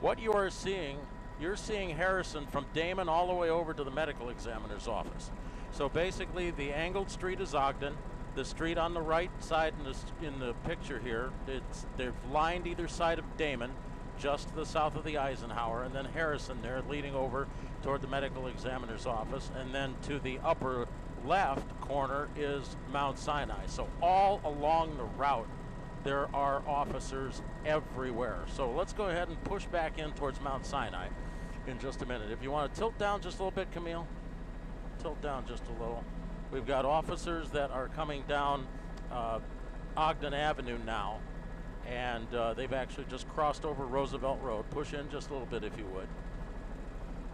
what you are seeing, you're seeing Harrison from Damon all the way over to the medical examiner's office. So basically, the angled street is Ogden. The street on the right side in the picture here, they've lined either side of Damon, just to the south of the Eisenhower, and then Harrison there leading over toward the medical examiner's office, and then to the upper left corner is Mount Sinai. So all along the route, there are officers everywhere. So let's go ahead and push back in towards Mount Sinai in just a minute. If you want to tilt down just a little bit, Camille, tilt down just a little. We've got officers that are coming down Ogden Avenue now, and they've actually just crossed over Roosevelt Road. Push in just a little bit if you would.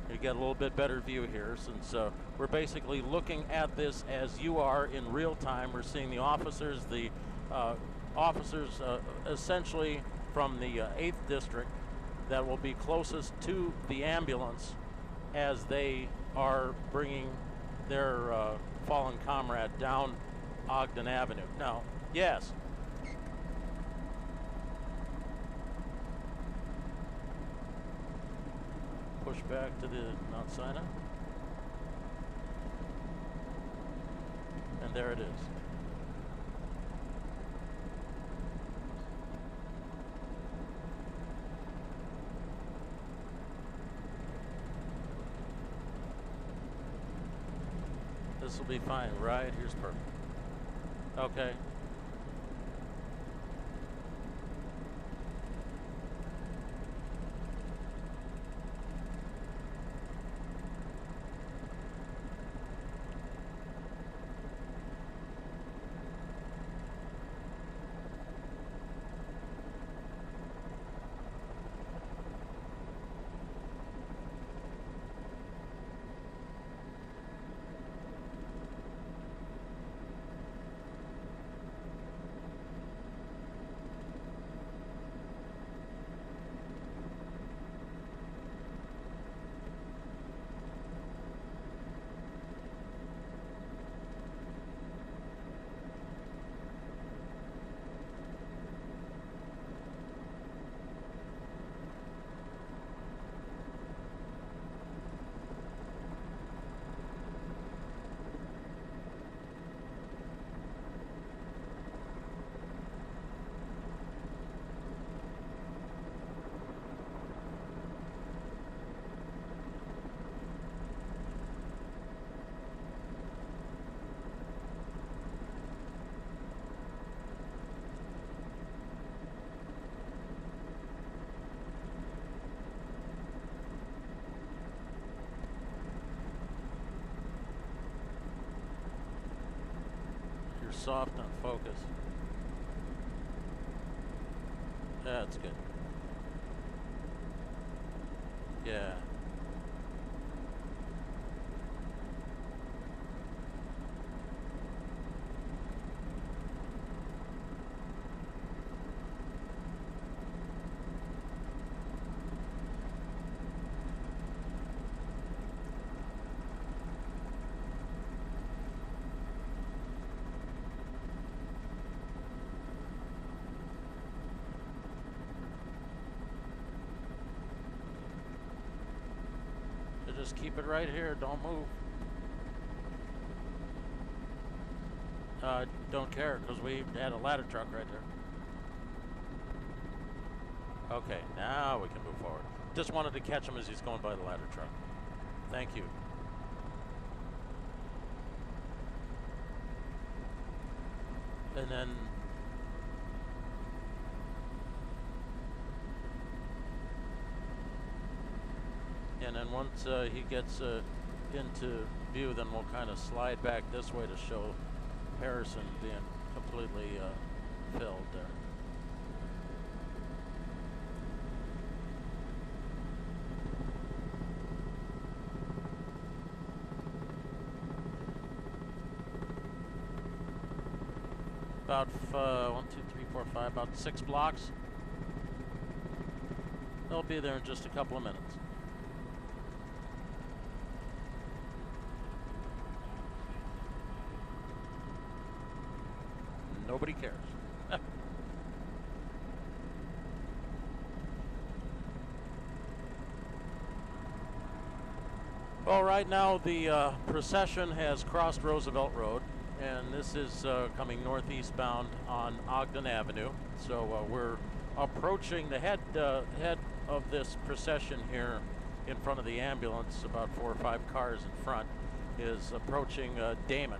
You get a little bit better view here, since we're basically looking at this as you are in real time. We're seeing the officers, essentially from the 8th District that will be closest to the ambulance as they are bringing their fallen comrade down Ogden Avenue. Now, yes. Push back to the Mount Sinai. And there it is. This will be fine. Right here's perfect. Okay. Soft on focus. That's good. Yeah. Just keep it right here. Don't move. Don't care, because we had a ladder truck right there. Okay, now we can move forward. Just wanted to catch him as he's going by the ladder truck. Thank you. And then once he gets into view, then we'll kind of slide back this way to show Harrison being completely filled there. About 1, 2, 3, 4, 5, about 6 blocks. They'll be there in just a couple of minutes. Nobody cares. Well, right now the procession has crossed Roosevelt Road, and this is coming northeastbound on Ogden Avenue. So we're approaching the head of this procession here in front of the ambulance. About 4 or 5 cars in front is approaching Damon,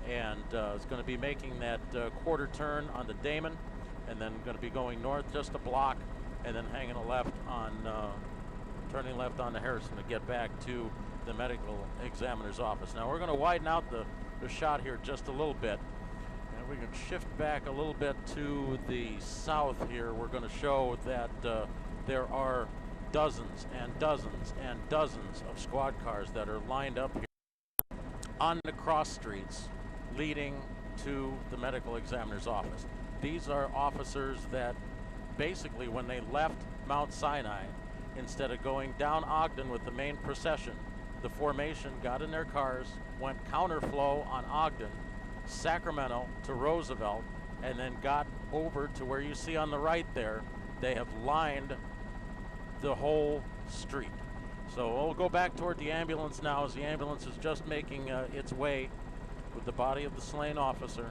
and is going to be making that quarter turn on the Damon, and then going to be going north just a block, and then hanging a left on turning left onto Harrison to get back to the medical examiner's office. Now we're going to widen out the shot here just a little bit, and we can shift back a little bit to the south here. We're going to show that there are dozens and dozens and dozens of squad cars that are lined up here on the cross streets leading to the medical examiner's office. These are officers that basically, when they left Mount Sinai, instead of going down Ogden with the main procession, the formation got in their cars, went counterflow on Ogden, Sacramento to Roosevelt, and then got over to where you see on the right there. They have lined the whole street. So we'll go back toward the ambulance now, as the ambulance is just making its way with the body of the slain officer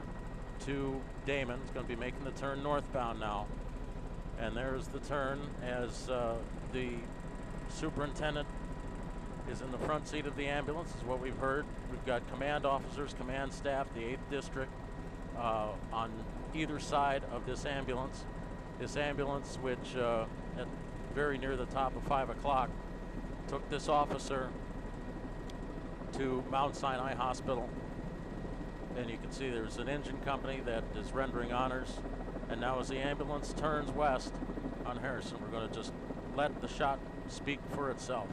to Damon. It's going to be making the turn northbound now. And there's the turn as the superintendent is in the front seat of the ambulance, is what we've heard. We've got command officers, command staff, the 8th District on either side of this ambulance. This ambulance, which at very near the top of 5 o'clock, took this officer to Mount Sinai Hospital. And you can see there's an engine company that is rendering honors. And now as the ambulance turns west on Harrison, we're going to just let the shot speak for itself.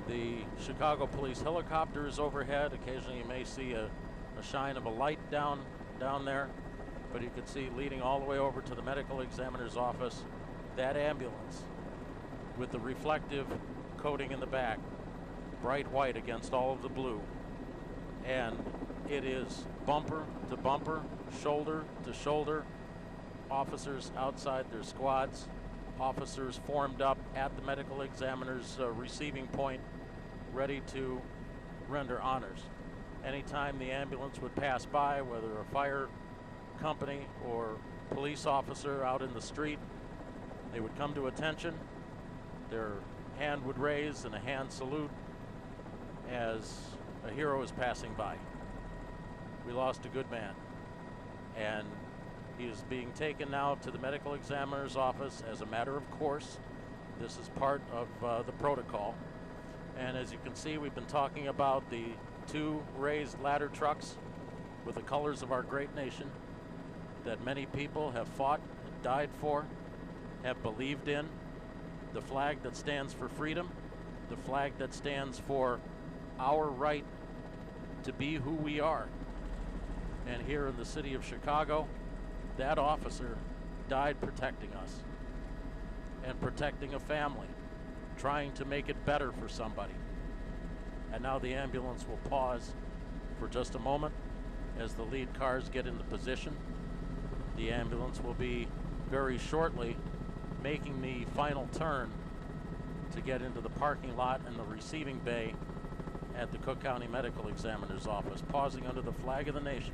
The Chicago police helicopter is overhead. Occasionally you may see a shine of a light down there, but you can see leading all the way over to the medical examiner's office, that ambulance with the reflective coating in the back, bright white against all of the blue. And it is bumper to bumper, shoulder to shoulder, officers outside their squads, officers formed up at the medical examiner's receiving point, ready to render honors. Anytime the ambulance would pass by, whether a fire company or police officer out in the street, they would come to attention. Their hand would raise in a hand salute as a hero is passing by. We lost a good man, and he is being taken now to the medical examiner's office as a matter of course. This is part of the protocol. And as you can see, we've been talking about the 2 raised ladder trucks with the colors of our great nation that many people have fought and died for, have believed in. The flag that stands for freedom, the flag that stands for our right to be who we are. And here in the city of Chicago, that officer died protecting us and protecting a family, trying to make it better for somebody. And now the ambulance will pause for just a moment as the lead cars get into position. The ambulance will be very shortly making the final turn to get into the parking lot and the receiving bay at the Cook County Medical Examiner's office, pausing under the flag of the nation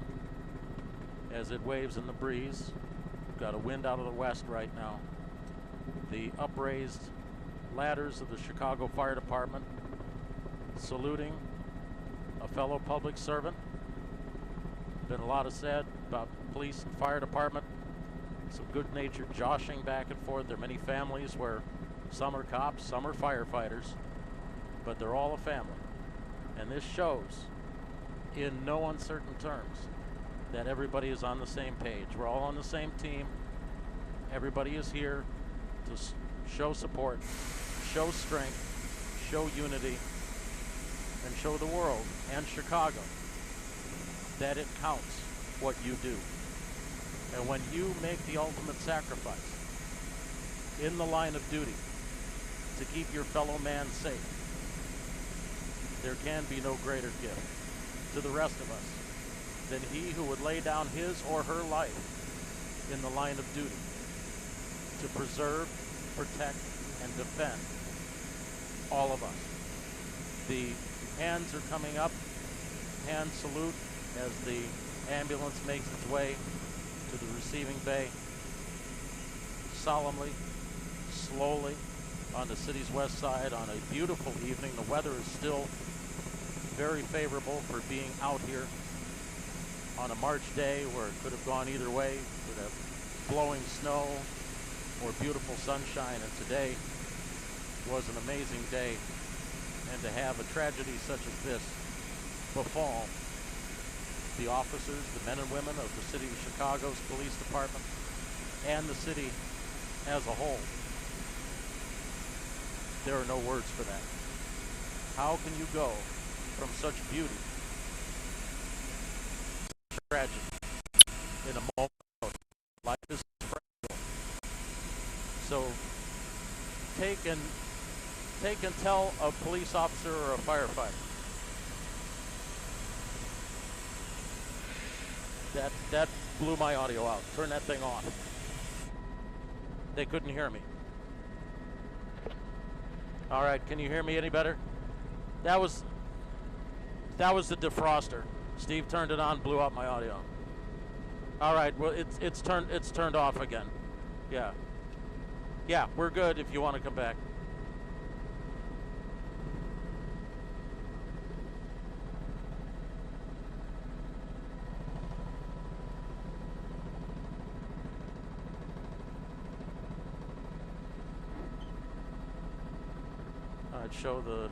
as it waves in the breeze. We've got a wind out of the west right now. The upraised ladders of the Chicago Fire Department saluting a fellow public servant. Been a lot of said about police and fire department. Some good-natured joshing back and forth. There are many families where some are cops, some are firefighters, but they're all a family. And this shows in no uncertain terms that everybody is on the same page. We're all on the same team. Everybody is here to show support, show strength, show unity, and show the world and Chicago that it counts what you do. And when you make the ultimate sacrifice in the line of duty to keep your fellow man safe, there can be no greater gift to the rest of us than he who would lay down his or her life in the line of duty to preserve, protect, and defend all of us. The Hands are coming up. Hand salute as the ambulance makes its way to the receiving bay. Solemnly, slowly, on the city's west side on a beautiful evening. The weather is still very favorable for being out here on a March day where it could have gone either way. Could have blowing snow or beautiful sunshine, and today was an amazing day. And to have a tragedy such as this befall the officers, the men and women of the city of Chicago's police department, and the city as a whole, there are no words for that. How can you go from such beauty to tragedy in a moment like this is fragile? So take and tell a police officer or a firefighter that blew my audio out. Turn that thing off. They couldn't hear me. All right, can you hear me any better? That was the defroster. Steve turned it on, blew out my audio. All right, well it's turned off again. Yeah, we're good if you want to come back. I'd show the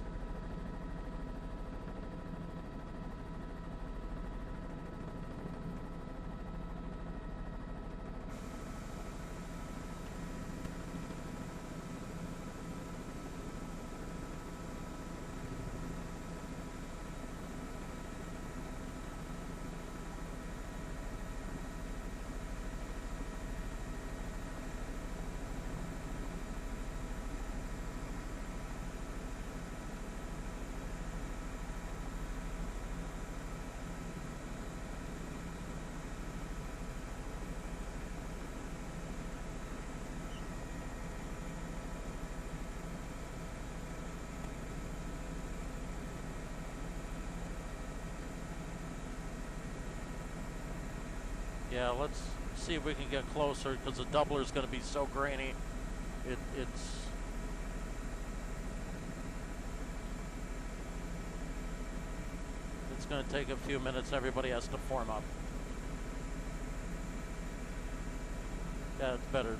let's see if we can get closer, because the doubler is going to be so grainy. It's going to take a few minutes. Everybody has to form up. Yeah, it's better.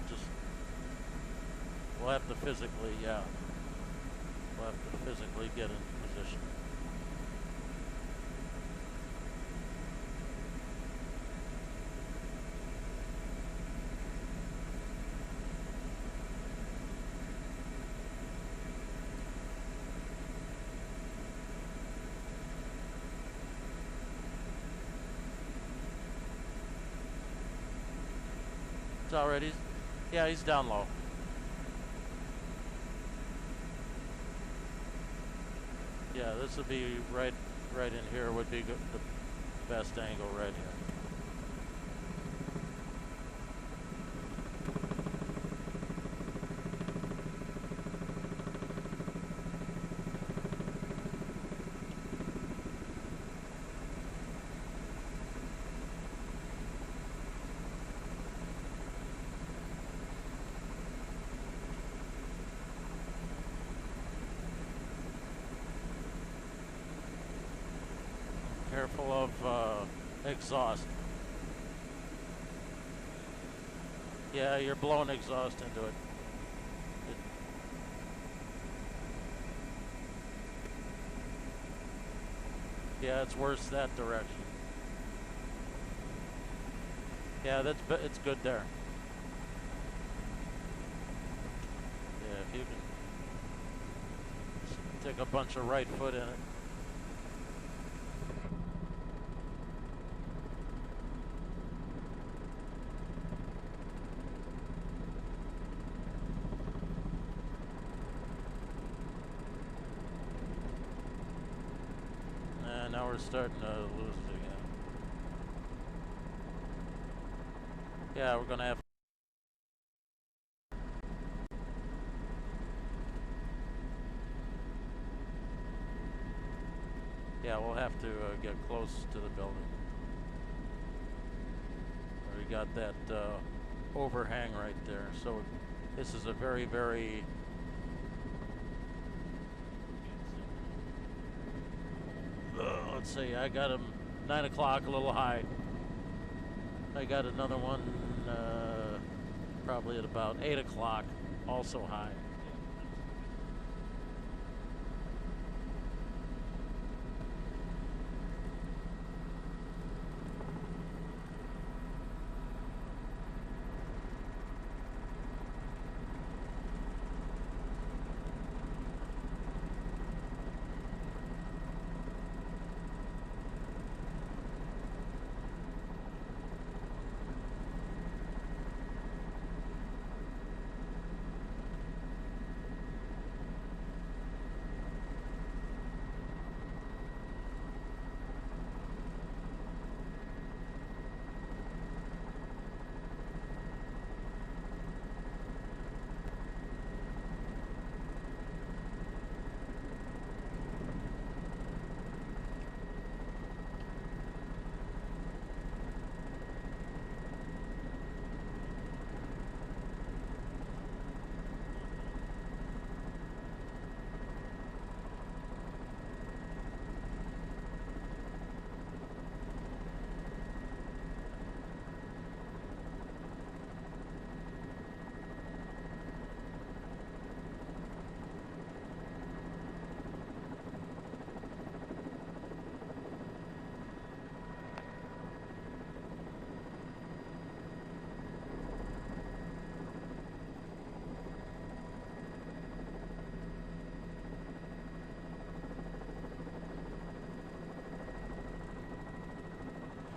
We'll have to physically get in position. Already, yeah, he's down low. Yeah, this would be right in here would be the best angle right here. Careful of exhaust. Yeah, you're blowing exhaust into it. Yeah, it's worse that direction. Yeah, it's good there. Yeah, if you can take a bunch of right foot in it. Now we're starting to lose it again. Yeah, we're gonna have Yeah, we'll have to get close to the building. We got that overhang right there. So this is a very, very... let's see, I got him 9 o'clock, a little high. I got another one probably at about 8 o'clock, also high.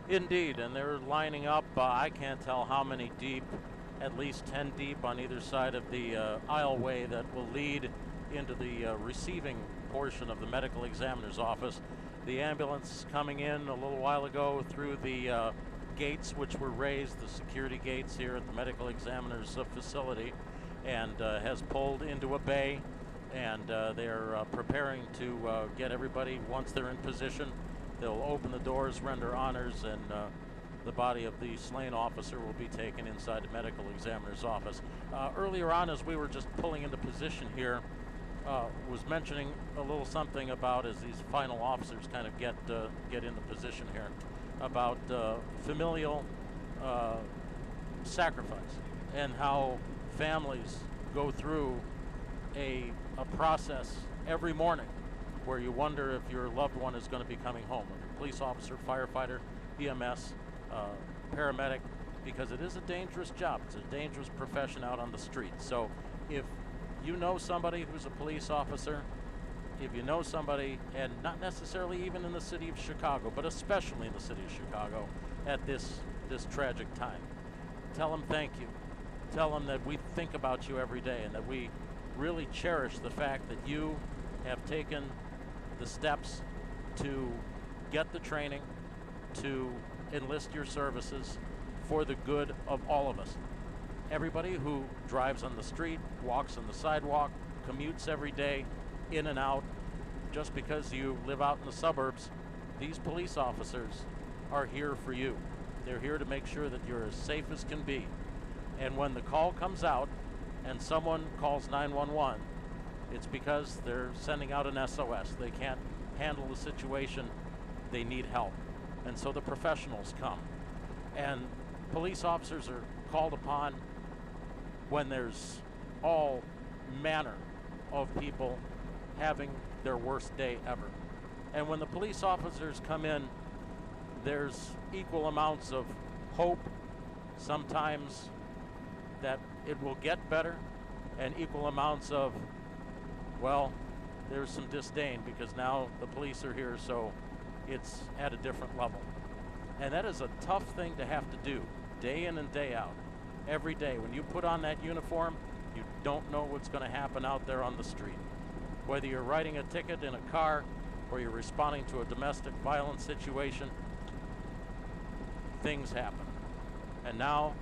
Indeed, and they're lining up, I can't tell how many deep, at least 10 deep on either side of the aisleway that will lead into the receiving portion of the medical examiner's office. The ambulance coming in a little while ago through the gates, which were raised, the security gates here at the medical examiner's facility, and has pulled into a bay, and they're preparing to get everybody, once they're in position, they'll open the doors, render honors, and the body of the slain officer will be taken inside the medical examiner's office. Earlier on, as we were just pulling into position here, was mentioning a little something about, as these final officers kind of get into position here, about familial sacrifice and how families go through a process every morning where you wonder if your loved one is going to be coming home, whether police officer, firefighter, EMS, paramedic, because it is a dangerous job. It's a dangerous profession out on the street. So if you know somebody who's a police officer, if you know somebody, and not necessarily even in the city of Chicago, but especially in the city of Chicago at this tragic time, tell them thank you. Tell them that we think about you every day and that we really cherish the fact that you have taken the steps to get the training, to enlist your services for the good of all of us. Everybody who drives on the street, walks on the sidewalk, commutes every day, in and out, just because you live out in the suburbs, these police officers are here for you. They're here to make sure that you're as safe as can be. And when the call comes out and someone calls 911, it's because they're sending out an SOS. They can't handle the situation. They need help. And so the professionals come. And police officers are called upon when there's all manner of people having their worst day ever. And when the police officers come in, there's equal amounts of hope, sometimes that it will get better, and equal amounts of, well, there's some disdain because now the police are here, so it's at a different level. And that is a tough thing to have to do, day in and day out. Every day, when you put on that uniform, you don't know what's going to happen out there on the street. Whether you're writing a ticket in a car or you're responding to a domestic violence situation, things happen. And now,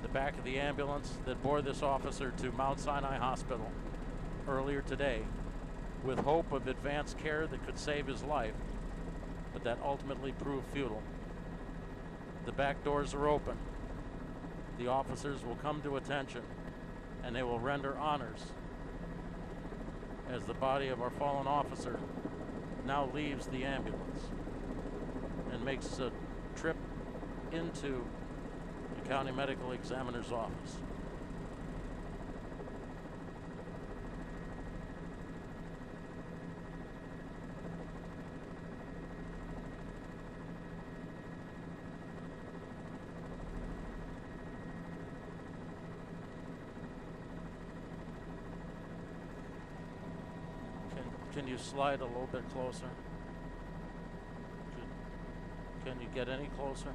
the back of the ambulance that bore this officer to Mount Sinai Hospital earlier today, with hope of advanced care that could save his life, but that ultimately proved futile. The back doors are open. The officers will come to attention, and they will render honors as the body of our fallen officer now leaves the ambulance and makes a trip into the county medical examiner's office. Can you slide a little bit closer? Can you get any closer?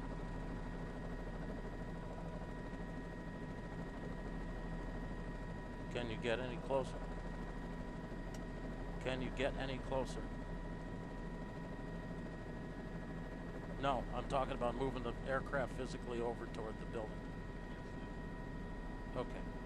Can you get any closer? Can you get any closer? No, I'm talking about moving the aircraft physically over toward the building. Okay.